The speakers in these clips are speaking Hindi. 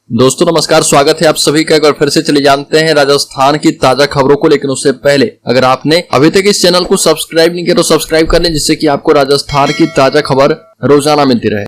दोस्तों नमस्कार, स्वागत है आप सभी का। एक बार फिर से चले जानते हैं राजस्थान की ताजा खबरों को। लेकिन उससे पहले अगर आपने अभी तक इस चैनल को सब्सक्राइब नहीं किया तो सब्सक्राइब कर लें, जिससे कि आपको राजस्थान की ताजा खबर रोजाना मिलती रहे।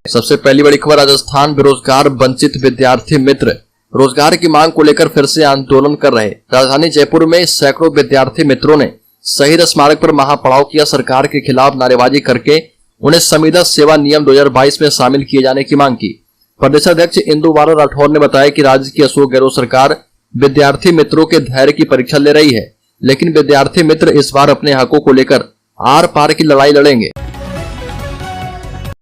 सबसे पहली बड़ी खबर, राजस्थान बेरोजगार वंचित विद्यार्थी मित्र रोजगार की मांग को लेकर फिर से आंदोलन कर रहे। राजधानी जयपुर में सैकड़ों विद्यार्थी मित्रों ने शहीद स्मारक पर महापड़ाव किया। सरकार के खिलाफ नारेबाजी करके उन्हें संविदा सेवा नियम 2022 में शामिल किए जाने की मांग की। प्रदेशाध्यक्ष इंदु बाला राठौर ने बताया कि राज्य की अशोक गहलोत सरकार विद्यार्थी मित्रों के धैर्य की परीक्षा ले रही है, लेकिन विद्यार्थी मित्र इस बार अपने हकों को लेकर आर पार की लड़ाई लड़ेंगे।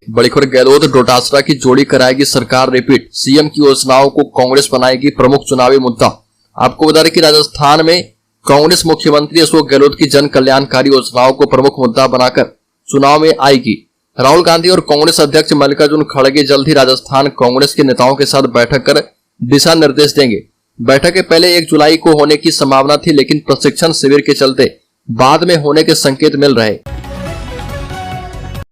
बड़ी खबर, गहलोत डोटासरा की जोड़ी कराएगी सरकार रिपीट, सीएम की योजनाओं को कांग्रेस बनाएगी प्रमुख चुनावी मुद्दा। आपको बता दें कि राजस्थान में कांग्रेस मुख्यमंत्री अशोक गहलोत की जन कल्याणकारी योजनाओं को प्रमुख मुद्दा बनाकर चुनाव में आएगी। राहुल गांधी और कांग्रेस अध्यक्ष मल्लिकार्जुन खड़गे जल्द ही राजस्थान कांग्रेस के नेताओं के साथ बैठक कर दिशा निर्देश देंगे। बैठक के पहले 1 जुलाई को होने की संभावना थी, लेकिन प्रशिक्षण शिविर के चलते बाद में होने के संकेत मिल रहे।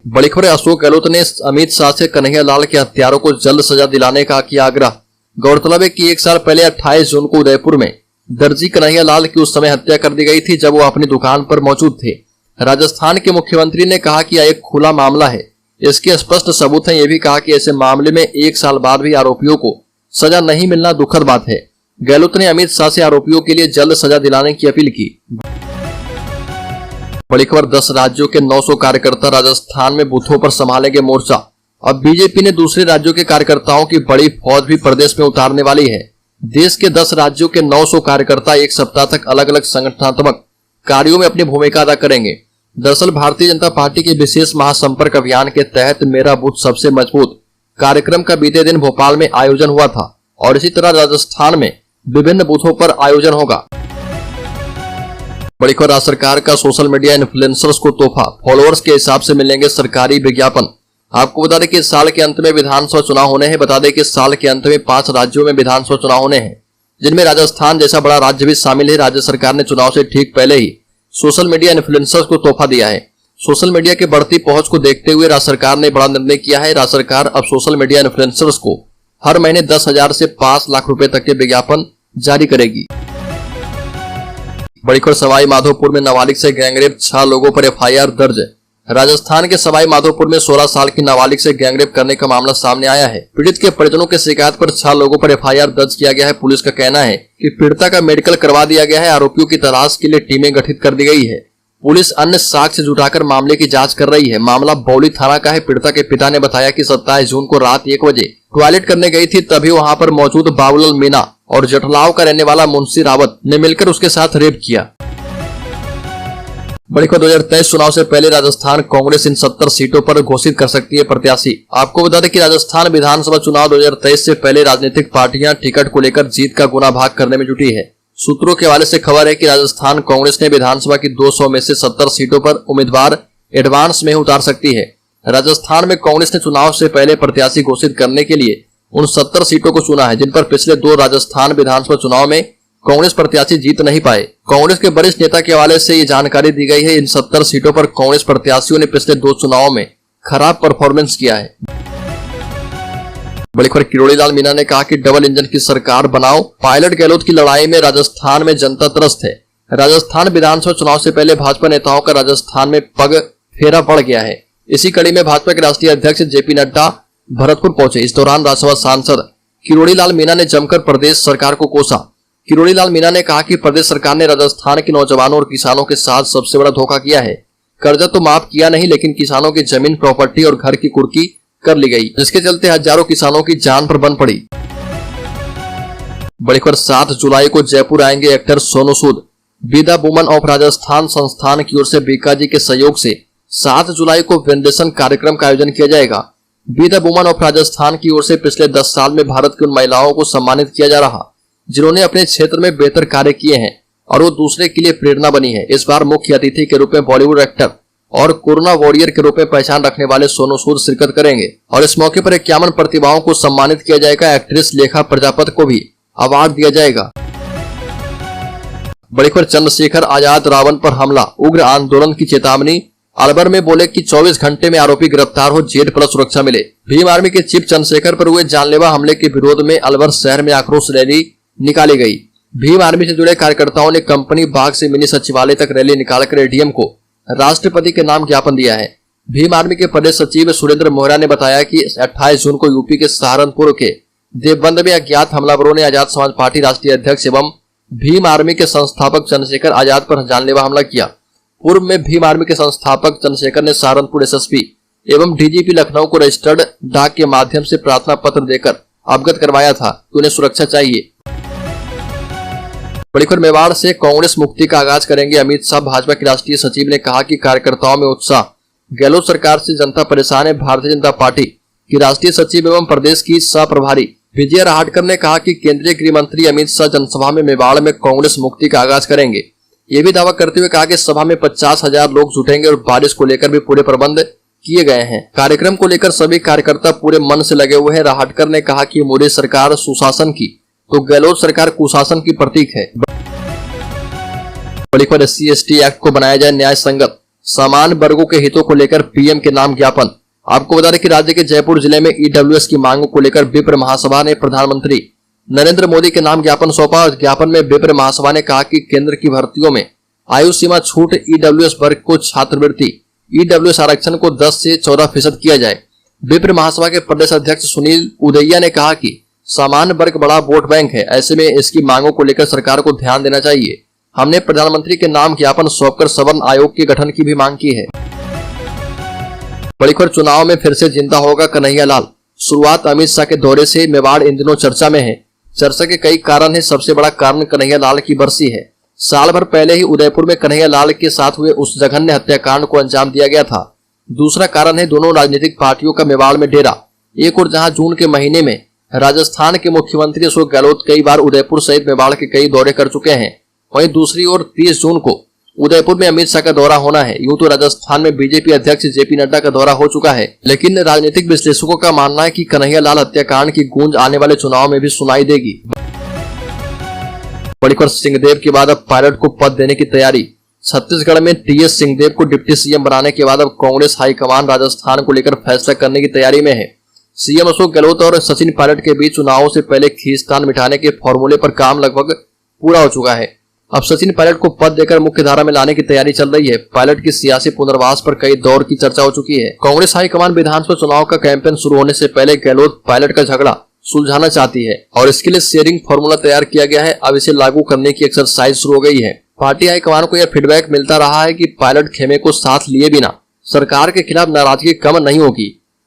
बड़ी खबर, अशोक गहलोत ने अमित शाह से कन्हैया लाल के हत्यारों को जल्द सजा दिलाने का किया आग्रह। गौरतलब है कि 1 साल पहले 28 जून को उदयपुर में दर्जी कन्हैया लाल की उस समय हत्या कर दी गई थी, जब वो अपनी दुकान पर मौजूद थे। राजस्थान के मुख्यमंत्री ने कहा कि यह एक खुला मामला है, इसके स्पष्ट सबूत हैं। यह भी कहा कि ऐसे मामले में 1 साल बाद भी आरोपियों को सजा नहीं मिलना दुखद बात है। गहलोत ने अमित शाह से आरोपियों के लिए जल्द सजा दिलाने की अपील की। बड़ी खबर, 10 राज्यों के 900 कार्यकर्ता राजस्थान में बूथों पर संभालेंगे मोर्चा। अब बीजेपी ने दूसरे राज्यों के कार्यकर्ताओं की बड़ी फौज भी प्रदेश में उतारने वाली है। देश के 10 राज्यों के 900 कार्यकर्ता 1 सप्ताह तक अलग अलग संगठनात्मक कार्यों में अपनी भूमिका अदा करेंगे। दरअसल भारतीय जनता पार्टी के विशेष महासंपर्क अभियान के तहत मेरा बूथ सबसे मजबूत कार्यक्रम का बीते दिन भोपाल में आयोजन हुआ था, और इसी तरह राजस्थान में विभिन्न बूथों पर आयोजन होगा। बड़ी खबर, राज्य सरकार का सोशल मीडिया इन्फ्लुएंसर्स को तोहफा, फॉलोअर्स के हिसाब से मिलेंगे सरकारी विज्ञापन। आपको बता दें कि इस साल के अंत में विधानसभा चुनाव होने हैं। बता दें कि इस साल के अंत में 5 राज्यों में विधानसभा चुनाव होने हैं, जिनमें राजस्थान जैसा बड़ा राज्य भी शामिल है। राज्य सरकार ने चुनाव से ठीक पहले ही सोशल मीडिया इन्फ्लुएंसर्स को तोहफा दिया है। सोशल मीडिया की बढ़ती पहुंच को देखते हुए राज्य सरकार ने बड़ा निर्णय किया है। राज्य सरकार अब सोशल मीडिया इन्फ्लुएंसर्स को हर महीने 10,000 से 5 लाख रुपए तक के विज्ञापन जारी करेगी। बड़ी खबर, सवाई माधोपुर में नाबालिग से गैंगरेप, 6 लोगों पर एफआईआर दर्ज। राजस्थान के सवाई माधोपुर में 16 साल की नाबालिग से गैंगरेप करने का मामला सामने आया है। पीड़ित के परिजनों की शिकायत पर 6 लोगों पर एफआईआर दर्ज किया गया है। पुलिस का कहना है कि पीड़िता का मेडिकल करवा दिया गया है। आरोपियों की तलाश के लिए टीमें गठित कर दी गई है। पुलिस अन्य साक्ष्य जुटाकर मामले की जांच कर रही है। मामला बौली थाना का है। पीड़िता के पिता ने बताया कि 27 जून को रात 1 बजे टॉयलेट करने गई थी, तभी वहां पर मौजूद बाबूलाल मीणा और जटलाव का रहने वाला मुंशी रावत ने मिलकर उसके साथ रेप किया। बड़ी खबर, 2023 चुनाव से पहले राजस्थान कांग्रेस इन 70 सीटों पर घोषित कर सकती है प्रत्याशी। आपको बता दें कि राजस्थान विधानसभा चुनाव 2023 से पहले राजनीतिक पार्टियां टिकट को लेकर जीत का गुना भाग करने में जुटी है। सूत्रों के हवाले से खबर है कि राजस्थान कांग्रेस ने विधानसभा की 200 में से 70 सीटों पर उम्मीदवार एडवांस में उतार सकती है। राजस्थान में कांग्रेस ने चुनाव से पहले प्रत्याशी घोषित करने के लिए उन 70 सीटों को चुना है, जिन पर पिछले 2 राजस्थान विधानसभा चुनाव में कांग्रेस प्रत्याशी जीत नहीं पाए। कांग्रेस के वरिष्ठ नेता के हवाले से ये जानकारी दी गई है। इन 70 सीटों पर कांग्रेस प्रत्याशियों ने पिछले 2 चुनावों में खराब परफॉर्मेंस किया है। बड़ी खबर, किरोड़ी लाल मीणा ने कहा कि डबल इंजन की सरकार बनाओ, पायलट गहलोत की लड़ाई में राजस्थान में जनता त्रस्त है। राजस्थान विधानसभा चुनाव से पहले भाजपा नेताओं का राजस्थान में पग फेरा पड़ गया है। इसी कड़ी में भाजपा के राष्ट्रीय अध्यक्ष जेपी नड्डा भरतपुर पहुंचे। इस दौरान राज्यसभा सांसद किरोड़ी लाल मीणा ने जमकर प्रदेश सरकार को कोसा। किरोड़ी लाल मीणा ने कहा कि प्रदेश सरकार ने राजस्थान के नौजवानों और किसानों के साथ सबसे बड़ा धोखा किया है। कर्जा तो माफ किया नहीं, लेकिन किसानों की जमीन, प्रॉपर्टी और घर की कुर्की कर ली गई, जिसके चलते हजारों किसानों की जान पर बन पड़ी। बड़ी खबर, 7 जुलाई को जयपुर आएंगे actor Sonu Sood. Be the woman of Rajasthan संस्थान की ओर से बीका जी के सहयोग से 7 जुलाई को वेंडेशन कार्यक्रम का आयोजन किया जाएगा। Be the woman of Rajasthan की ओर से पिछले 10 साल में भारत की उन महिलाओं को सम्मानित किया जा रहा जिन्होंने अपने क्षेत्र में बेहतर कार्य किए हैं और वो दूसरे के लिए प्रेरणा बनी है। इस बार मुख्य अतिथि के रूप में बॉलीवुड एक्टर और कोरोना वॉरियर के रूप में पहचान रखने वाले सोनू सूद शिरकत करेंगे, और इस मौके पर 51 प्रतिभाओं को सम्मानित किया जाएगा। एक्ट्रेस लेखा प्रजापति को भी अवार्ड दिया जाएगा। बड़ी खबर, चंद्रशेखर आजाद रावण पर हमला, उग्र आंदोलन की चेतावनी। अलवर में बोले कि 24 घंटे में आरोपी गिरफ्तार हो, जेड प्लस सुरक्षा मिले। भीम आर्मी के चीफ चंद्रशेखर पर हुए जानलेवा हमले के विरोध में अलवर शहर में आक्रोश रैली निकाली गई। भीम आर्मी से जुड़े कार्यकर्ताओं ने कंपनी बाग से मिनी सचिवालय तक रैली निकालकर एडीएम को राष्ट्रपति के नाम ज्ञापन दिया है। भीम आर्मी के प्रदेश सचिव सुरेंद्र मोहरा ने बताया कि 28 जून को यूपी के सहारनपुर के देवबंद में अज्ञात हमलावरों ने आजाद समाज पार्टी राष्ट्रीय अध्यक्ष एवं भीम आर्मी के संस्थापक चंद्रशेखर आजाद पर जानलेवा हमला किया। पूर्व में भीम आर्मी के संस्थापक चंद्रशेखर ने सहारनपुर एसएसपी एवं डीजीपी लखनऊ को रजिस्टर्ड डाक के माध्यम से प्रार्थना पत्र देकर अवगत करवाया था कि उन्हें सुरक्षा चाहिए। बड़ी खबर मेवाड़ से कांग्रेस मुक्ति का आगाज करेंगे अमित शाह। भाजपा के राष्ट्रीय सचिव ने कहा कि कार्यकर्ताओं में उत्साह, गहलोत सरकार से जनता परेशान है। भारतीय जनता पार्टी की राष्ट्रीय सचिव एवं प्रदेश की सह प्रभारी विजय राहटकर ने कहा कि केंद्रीय गृह मंत्री अमित शाह जनसभा में मेवाड़ में कांग्रेस मुक्ति का आगाज करेंगे। ये भी दावा करते हुए कहा कि सभा में 50,000 लोग जुटेंगे और बारिश को लेकर भी पूरे प्रबंध किए गए हैं। कार्यक्रम को लेकर सभी कार्यकर्ता पूरे मन से लगे हुए हैं। राहटकर ने कहा कि मोदी सरकार सुशासन की तो गहलोत सरकार कुशासन की प्रतीक है। बड़ी खबर, SC/ST एक्ट को बनाया जाए न्याय संगत, समान वर्गों के हितों को लेकर पीएम के नाम ज्ञापन। आपको बता दें कि राज्य के जयपुर जिले में ईडब्ल्यूएस की मांगों को लेकर विप्र महासभा ने प्रधानमंत्री नरेंद्र मोदी के नाम ज्ञापन सौंपा। ज्ञापन में विप्र महासभा ने कहा कि केंद्र की भर्तियों में आयु सीमा छूट, ईडब्ल्यूएस वर्ग को छात्रवृत्ति, ईडब्ल्यूएस आरक्षण को 10 से 14% किया जाए। विप्र महासभा के प्रदेश अध्यक्ष सुनील उदैया ने कहा कि सामान्य वर्ग बड़ा वोट बैंक है, ऐसे में इसकी मांगों को लेकर सरकार को ध्यान देना चाहिए। हमने प्रधानमंत्री के नाम ज्ञापन सौंपकर सवर्ण आयोग के गठन की भी मांग की है। बड़ी खबर, चुनाव में फिर से जिंदा होगा कन्हैया लाल। शुरुआत अमित शाह के दौरे से मेवाड़ इन दिनों चर्चा में है। चर्चा के कई कारण है, सबसे बड़ा कारण कन्हैया लाल की बरसी है। साल भर पहले ही उदयपुर में कन्हैया लाल के साथ हुए उस जघन्य हत्याकांड को अंजाम दिया गया था। दूसरा कारण है दोनों राजनीतिक पार्टियों का मेवाड़ में डेरा। एक और जहां जून के महीने में राजस्थान के मुख्यमंत्री अशोक गहलोत कई बार उदयपुर सहित मेवाड़ के कई दौरे कर चुके हैं, वहीं दूसरी ओर 30 जून को उदयपुर में अमित शाह का दौरा होना है। यूं तो राजस्थान में बीजेपी अध्यक्ष जेपी नड्डा का दौरा हो चुका है, लेकिन राजनीतिक विश्लेषकों का मानना है कि कन्हैया लाल हत्याकांड की गूंज आने वाले चुनाव में भी सुनाई देगी। बड़ी खबर, सिंहदेव के बाद अब पायलट को पद देने की तैयारी। छत्तीसगढ़ में टीएस सिंहदेव को डिप्टी सीएम बनाने के बाद अब कांग्रेस हाईकमान राजस्थान को लेकर फैसला करने की तैयारी में है। सीएम अशोक गहलोत और सचिन पायलट के बीच चुनावों से पहले खींचतान मिटाने के फॉर्मूले पर काम लगभग पूरा हो चुका है। अब सचिन पायलट को पद देकर मुख्य धारा में लाने की तैयारी चल रही है। पायलट की सियासी पुनर्वास पर कई दौर की चर्चा हो चुकी है। कांग्रेस हाईकमान विधानसभा चुनाव का कैंपेन शुरू होने से पहले गहलोत पायलट का झगड़ा सुलझाना चाहती है और इसके लिए शेयरिंग फॉर्मूला तैयार किया गया है। अब इसे लागू करने की एक्सरसाइज शुरू हो गई है। पार्टी हाईकमान को यह फीडबैक मिलता रहा है कि पायलट खेमे को साथ लिए बिना सरकार के खिलाफ नाराजगी कम नहीं होगी।